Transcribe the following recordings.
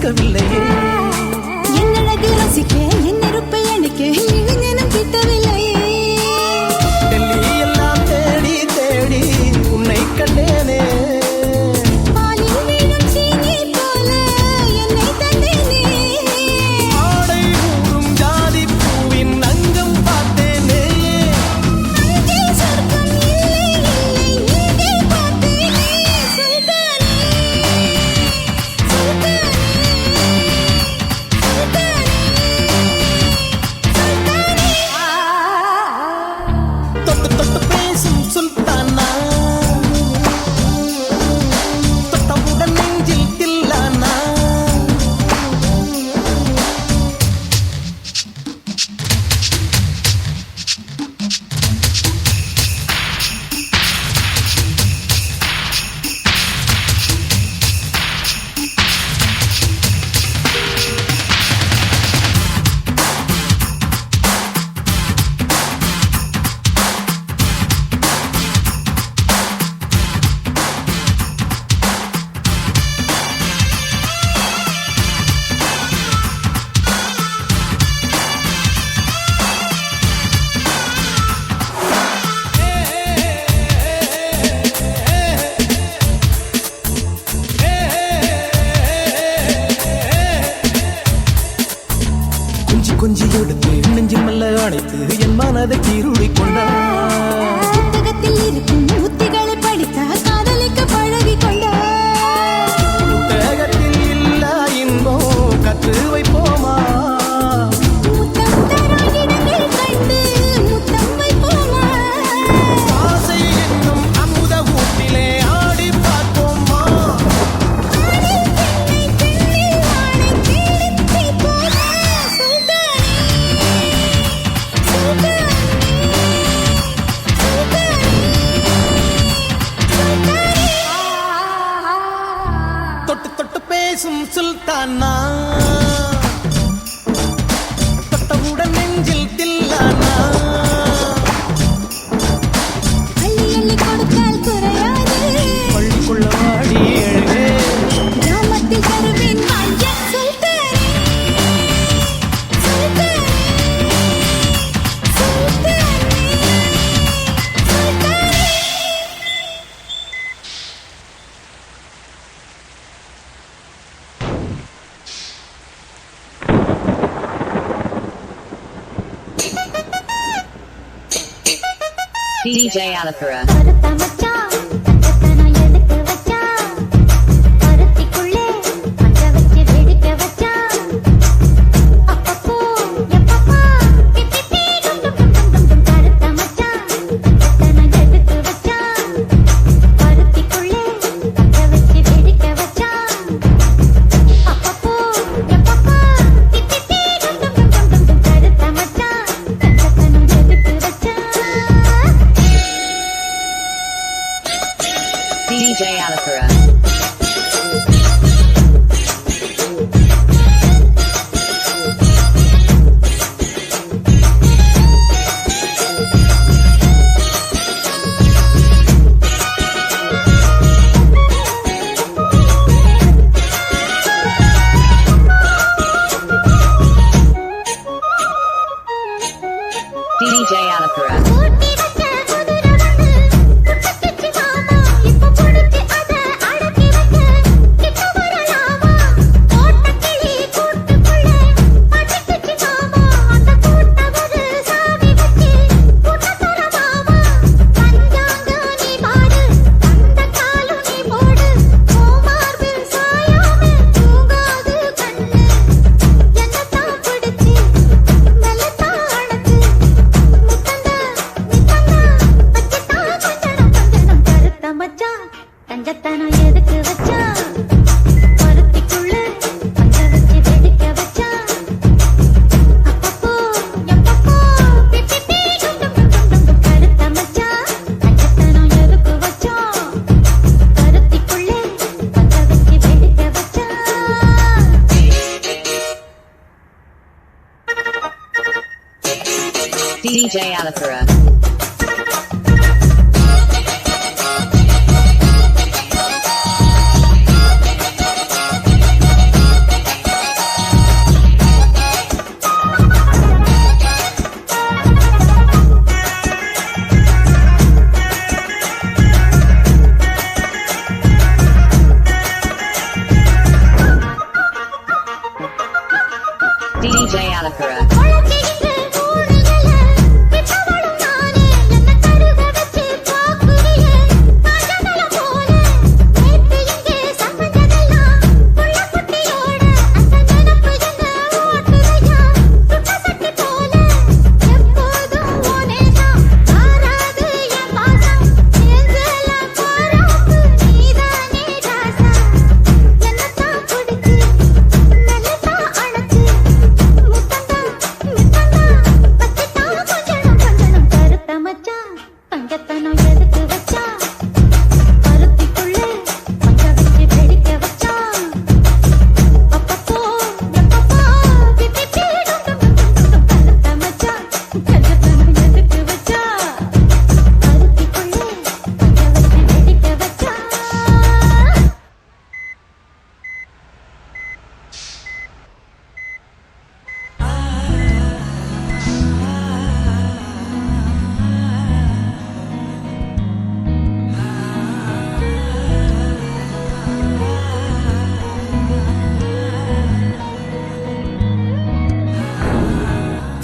ரசிக்கவில்லையே என்னழகு ரசிக்க என் நெருப்பை அணைக்க இளைஞனும் கிட்டவில்லையே டெல்லி எல்லாம் தேடி தேடி உன்னை கண்டேனே கொஞ்சி எடுத்து நெஞ்சில் மெல்ல அடைத்து என் மனதை கீருடி கொண்டார் புத்தகத்தில் இருக்கும் உத்திகளை படித்த காதலிக்க பழகி கொண்டார் புத்தகத்தில் இல்ல இன்பம் கற்று வைப்போமா முத்தம் தரும் இடங்கள் கண்டு முத்தம் வைப்போமா ஆசை என்னும் அமுத ஊட்டிலே ஆடி பார்ப்போமா தொட்டு தொட்டு பேசும் சுல்தானா தொட்டவுடன் நெஞ்சில் தில்லானா அள்ளி அள்ளி கொடுத்தால் குறையாது பள்ளிக்குள்ள வாடி எழுகே கிராமத்தில் தருவேன் வாங்க சுல்தானே சுல்தானே சுல்தானே சுல்தானே DJ Alapura. பருத்த மச்சான் பச்சத்தனா எடுத்து வச்சான் பருத்திக்குள்ளே மஞ்ச வச்சு வெடிக்க வச்சான் அப்பப்போ எப்பப்பா பிப்பி டும் டும் டும் டும் டும் பருத்த மச்சான் பச்சத்தனா எடுத்து வச்சான் பருத்திக்குள்ளே மஞ்ச வச்சு வெடிக்க வச்சான் அப்பப்போ எப்பப்பா பிப்பி டும் டும் டும் டும் டும் பருத்த மச்சான் பச்சத்தனா எடுத்து வச்சான் DJ Alapura. DJ Alapura. ஊட்டி வச்ச குதிரை வந்து குட்டக்கிச்சி மாமா இப்ப புடிச்சு அத அடக்கி வைக்க கிட்ட வரலாமா கோட்டக்கிளி கூட்டுக்குள்ளே அடக்கிச்சி மாமா அந்த கூட்டவரு சாவி வச்சு கூட்ட தர மாமா பஞ்சாங்க நீ பாடு அந்த காலு நீ போடு கோமார்பில் சாயாம தூங்காது கண்ணு என்னத்தான் பிடிச்சு மெல்லத்தான் அடைச்சு தஞ்சத்தனம் எதுக்கு வச்சான் பருத்திக்குள்ள பஞ்ச வச்சு வெடிக்க வச்சான் அப்பப்போ எப்பப்போ பிப்பி டும் டும் டும் டும் டும் கருத்த மச்சான் தஞ்சத்தனம் எதுக்கு வச்சான் பருத்திக்குள்ள பஞ்ச வச்சு வெடிக்க வச்சான் DJ Alapura. DJ Alakara.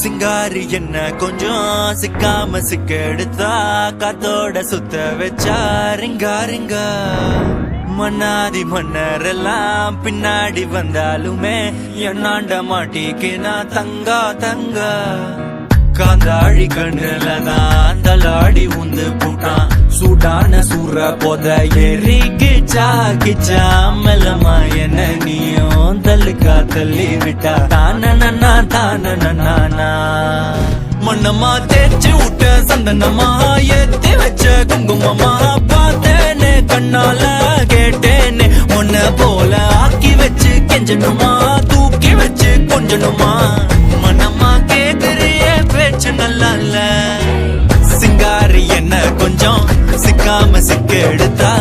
சிங்காரி என்ன கொஞ்சம் சிக்காம சிக்க எடுத்தா காத்தோட சுத்த வச்சா ரிங்கா ரிங்கா மன்னாதி மன்னர் எல்லாம் பின்னாடி வந்தாலுமே என்னாண்ட மாட்டிக்கினா தங்கா தங்கா காந்தாழி கண்ணுலதான் தலாடி உந்து போட்டான் சூடான சூற போத எரிக்கு சாக்கிச்சா மெல்லமா என்ன நீயும் தள்ளுக்கா தள்ளி விட்டா தானனா தானனா மண்ணமா தேய்ச்சி விட்ட சந்தனமா ஏத்தி வச்ச குங்குமமா பார்த்தேனே கண்ணால கேட்டேனே உன்ன போல ஆக்கி வச்சு கெஞ்சணுமா தூக்கி வச்சு கொஞ்சணுமா மனமா கேக்குறிய பேச்சு நல்லா இல்ல சிங்காரி என்ன கொஞ்சம் சிக்காம சிக்க எடுத்தா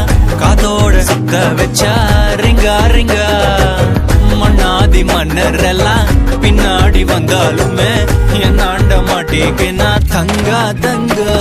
காதோட சுத்த வச்சா ரிங்கா ரிங்கா மண்ணாதி மன்னர் எல்லாம் பின்னாடி வந்தாலுமே என்னாண்ட மாட்டேக்குனா தங்கா தங்கா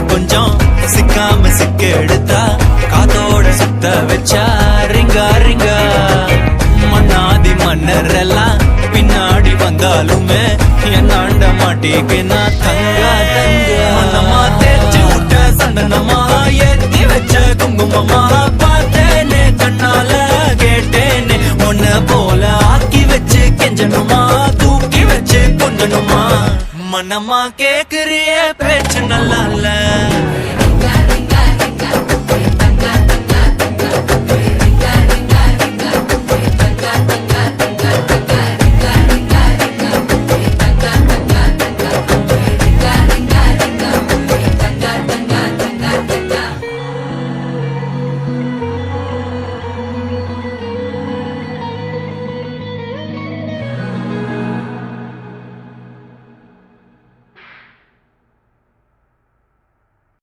கொஞ்சம் சிக்காம சிக்க எடுத்தா காதோட சுத்த வச்சா ரிங்கா ரிங்கா மண்ணாதி மன்னர் எல்லாம் பின்னாடி வந்தாலுமே என்னாண்ட மாட்டேக்குனா தங்கா தங்கா மனமா தேய்ச்சி விட்ட சந்தனமா ஏத்தி வச்ச குங்குமமா பார்த்தேனே கண்ணால கேட்டேனே உன்ன போல ஆக்கி வச்சு கெஞ்சணுமா தூக்கி வச்சு கொஞ்சணுமா மனமா கேக்குறிய பேச்சு நல்லா இல்ல